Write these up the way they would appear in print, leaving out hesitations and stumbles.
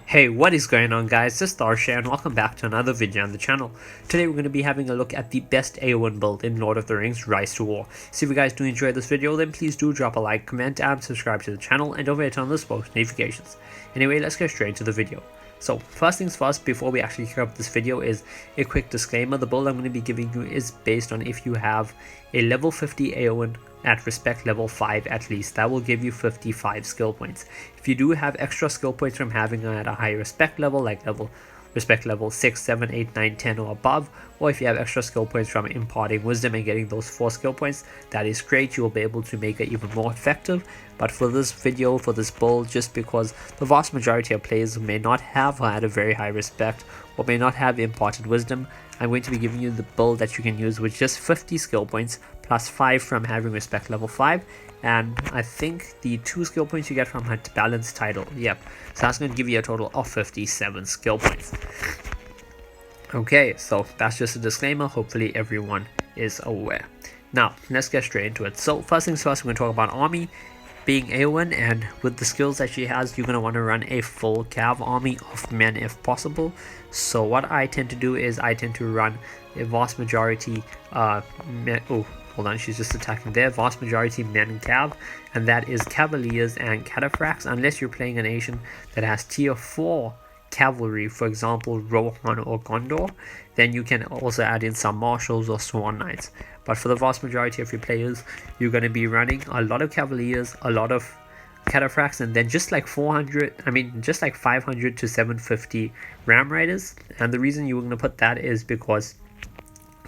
Hey, what is going on guys, this is Tharshey and welcome back to another video on the channel. Today we're going to be having a look at the best Eowyn build in Lord of the Rings Rise to War. So if you guys do enjoy this video, then please do drop a like, comment and subscribe to the channel, and don't forget to turn on the post notifications. Anyway, let's get straight into the video. So first things first, before we actually kick off this video, is a quick disclaimer. The build I'm going to be giving you is based on if you have a level 50 Eowyn at respect level 5 at least. That will give you 55 skill points. If you do have extra skill points from having her at a high respect level, like respect level 6, 7, 8, 9, 10 or above, or if you have extra skill points from imparting wisdom and getting those 4 skill points, that is great. You will be able to make it even more effective. But for this video, for this build, just because the vast majority of players may not have her at a very high respect or may not have imparted wisdom, I'm going to be giving you the build that you can use with just 50 skill points plus 5 from having respect level 5, and I think the 2 skill points you get from her balanced title. Yep, so that's going to give you a total of 57 skill points. Okay, so that's just a disclaimer. Hopefully everyone is aware. Now let's get straight into it. So first things first, we're going to talk about army. Being Eowyn, and with the skills that she has, you're going to want to run a full cav army of men if possible. So what I tend to do is I tend to run a vast majority men. Oh, hold on, she's just attacking there. Vast majority men cav, and that is cavaliers and cataphracts, unless you're playing a nation that has tier 4 cavalry, for example Rohan or Gondor, then you can also add in some marshals or sworn knights. But for the vast majority of your players, you're going to be running a lot of cavaliers, a lot of cataphracts, and then just like 500 to 750 ram riders. And the reason you're going to put that is because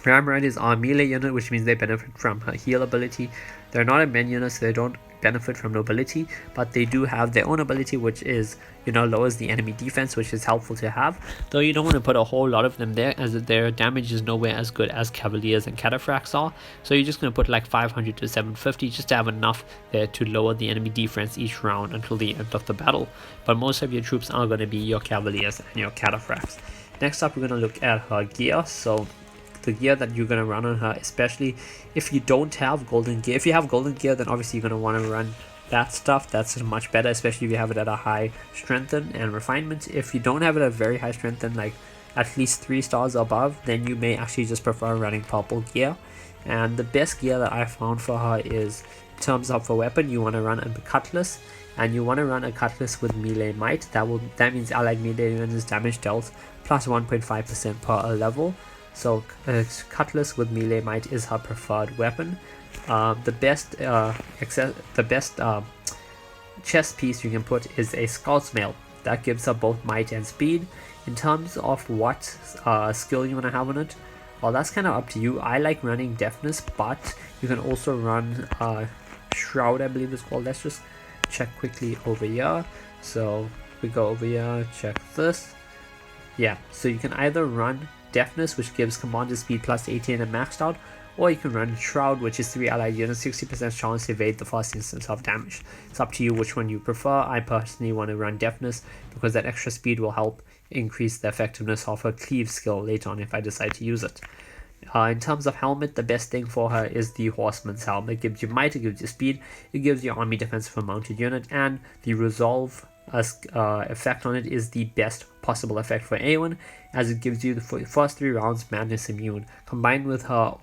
ram riders are a melee unit, which means they benefit from her heal ability. They're not a men unit, so they don't benefit from nobility, but they do have their own ability, which is, lowers the enemy defense, which is helpful to have. Though you don't want to put a whole lot of them there, as their damage is nowhere as good as cavaliers and cataphracts are. So you're just going to put like 500 to 750 just to have enough there to lower the enemy defense each round until the end of the battle. But most of your troops are going to be your cavaliers and your cataphracts. Next up, we're going to look at her gear. So the gear that you're going to run on her, especially if you don't have golden gear. If you have golden gear, then obviously you're going to want to run that stuff. That's much better, especially if you have it at a high strengthen and refinement. If you don't have it at a very high strengthen, like at least 3 stars above, then you may actually just prefer running purple gear. And the best gear that I found for her is, in terms of a weapon, you want to run a cutlass, and you want to run a cutlass with melee might. That means allied melee units damage dealt plus 1.5% per level. So cutlass with melee might is her preferred weapon. The best chest piece you can put is a scout's mail. That gives her both might and speed. In terms of what skill you want to have on it, well, that's kind of up to you. I like running deafness, but you can also run shroud, I believe it's called. Let's just check quickly over here. So we go over here, check this. Yeah, so you can either run deafness, which gives commander speed plus 18 and maxed out, or you can run shroud, which is 3 allied units, 60% chance to evade the first instance of damage. It's up to you which one you prefer. I personally want to run deafness because that extra speed will help increase the effectiveness of her cleave skill later on if I decide to use it. In terms of helmet, the best thing for her is the horseman's helmet. It gives you might, it gives you speed, it gives you army defense for a mounted unit, and the resolve effect on it is the best possible effect for Eowyn, as it gives you the first 3 rounds madness immune, combined with her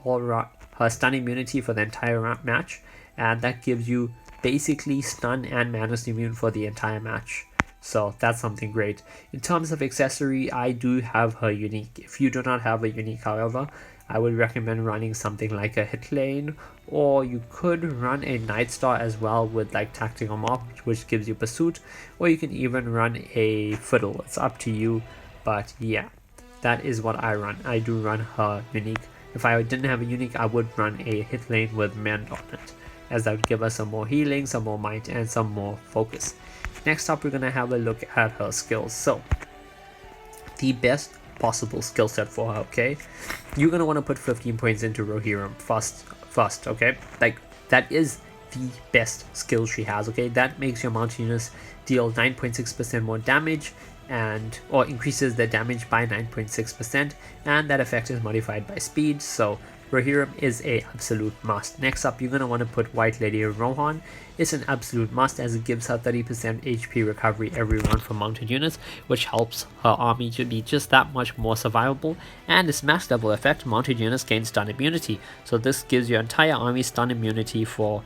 her stun immunity for the entire match, and that gives you basically stun and madness immune for the entire match. So that's something great. In terms of accessory, I do have her unique. If you do not have a unique, however, I would recommend running something like a hit lane, or you could run a night star as well with like tactical mob, which gives you pursuit, or you can even run a fiddle. It's up to you, but yeah, that is what I run. I do run her unique. If I didn't have a unique, I would run a hit lane with mend on it, as that would give us some more healing, some more might, and some more focus. Next up, we're going to have a look at her skills. So the best possible skill set for her, okay, you're going to want to put 15 points into Rohirrim first, okay, like that is the best skill she has, okay. That makes your mounted units deal 9.6% more damage, or increases their damage by 9.6%, and that effect is modified by speed. So Rohirrim is a absolute must. Next up, you're going to want to put White Lady Rohan. It's an absolute must as it gives her 30% HP recovery every round for mounted units, which helps her army to be just that much more survivable. And its max level effect, mounted units gain stun immunity. So this gives your entire army stun immunity for,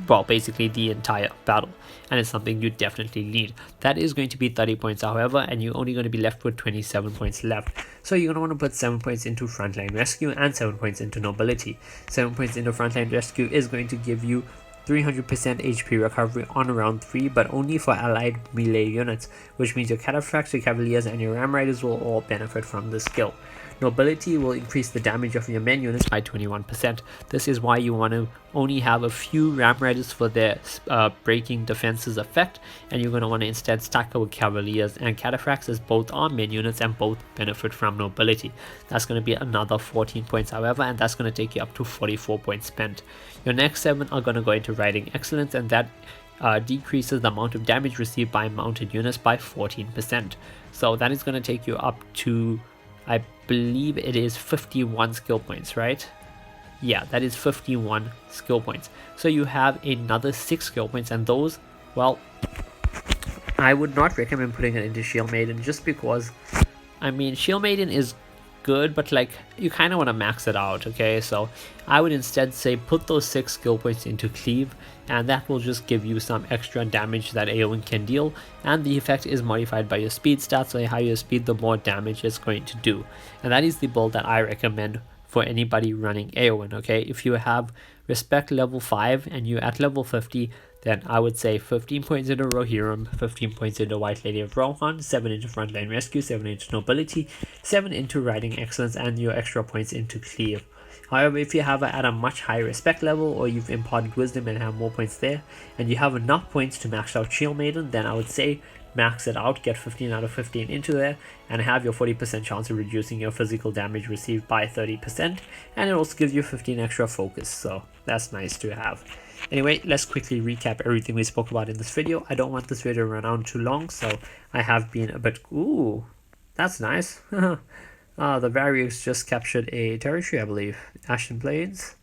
well, basically the entire battle, and it's something you definitely need. That is going to be 30 points, however, and you're only going to be left with 27 points left. So you're going to want to put 7 points into Frontline Rescue and 7 points into Nobility. 7 points into Frontline Rescue is going to give you 300% HP recovery on round 3, but only for allied melee units, which means your Cataphracts, your Cavaliers, and your Ram Riders will all benefit from this skill. Nobility will increase the damage of your main units by 21%. This is why you want to only have a few Ram Riders for their breaking defenses effect, and you're going to want to instead stack up with Cavaliers and Cataphracts, as both are main units and both benefit from Nobility. That's going to be another 14 points, however, and that's going to take you up to 44 points spent. Your next 7 are going to go into Riding Excellence, and that decreases the amount of damage received by mounted units by 14%. So that is going to take you up to, I believe it is 51 skill points, right? Yeah, that is 51 skill points. So you have another 6 skill points, and those, well, I would not recommend putting it into Shield Maiden, just because, I mean, Shield Maiden is good, but like, you kind of want to max it out, okay? So I would instead say put those 6 skill points into Cleave, and that will just give you some extra damage that Eowyn can deal, and the effect is modified by your speed stats, so the higher your speed, the more damage it's going to do. And that is the build that I recommend for anybody running Eowyn, okay? If you have Respect level 5 and you're at level 50, then I would say 15 points into Rohirrim, 15 points into White Lady of Rohan, 7 into Frontline Rescue, 7 into Nobility, 7 into Riding Excellence, and your extra points into Cleave. However, if you have it at a much higher respect level, or you've imparted wisdom and have more points there, and you have enough points to max out Shield Maiden, then I would say max it out, get 15 out of 15 into there, and have your 40% chance of reducing your physical damage received by 30%, and it also gives you 15 extra focus, so that's nice to have. Anyway, let's quickly recap everything we spoke about in this video. I don't want this video to run on too long, so I have been a bit... Ooh, that's nice. The Various just captured a territory, I believe. Ashen Plains.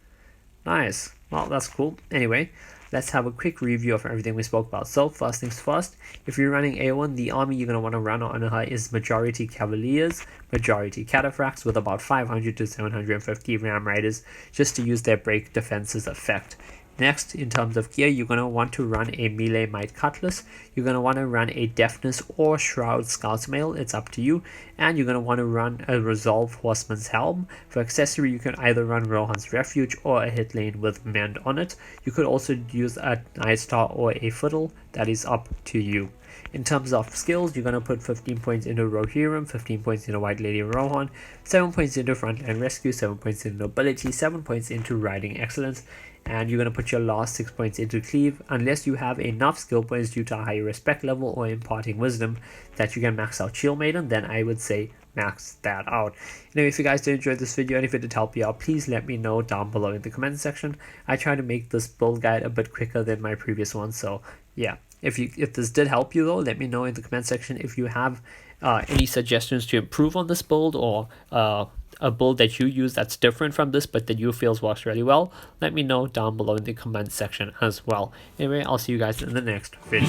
Nice. Well, that's cool. Anyway, let's have a quick review of everything we spoke about. So, first things first, if you're running Eowyn, the army you're going to want to run on her is majority Cavaliers, majority Cataphracts, with about 500 to 750 Ram Riders, just to use their break defenses effect. Next, in terms of gear, you're going to want to run a melee might cutlass, you're going to want to run a deafness or shroud scout's mail, it's up to you, and you're going to want to run a resolve horseman's helm. For accessory, you can either run Rohan's refuge or a hit lane with mend on it. You could also use a night star or a fiddle, that is up to you. In terms of skills, you're going to put 15 points into Rohirrim, 15 points into White Lady Rohan, 7 points into Frontline Rescue, 7 points into Nobility, 7 points into Riding Excellence, and you're going to put your last 6 points into Cleave, unless you have enough skill points due to a higher respect level or imparting wisdom that you can max out Shield Maiden, then I would say max that out. Anyway, if you guys did enjoy this video and if it did help you out, please let me know down below in the comment section. I try to make this build guide a bit quicker than my previous one, so yeah. If this did help you though, let me know in the comment section. If you have any suggestions to improve on this build, or a build that you use that's different from this but that you feels works really well, let me know down below in the comment section as well. Anyway, I'll see you guys in the next video.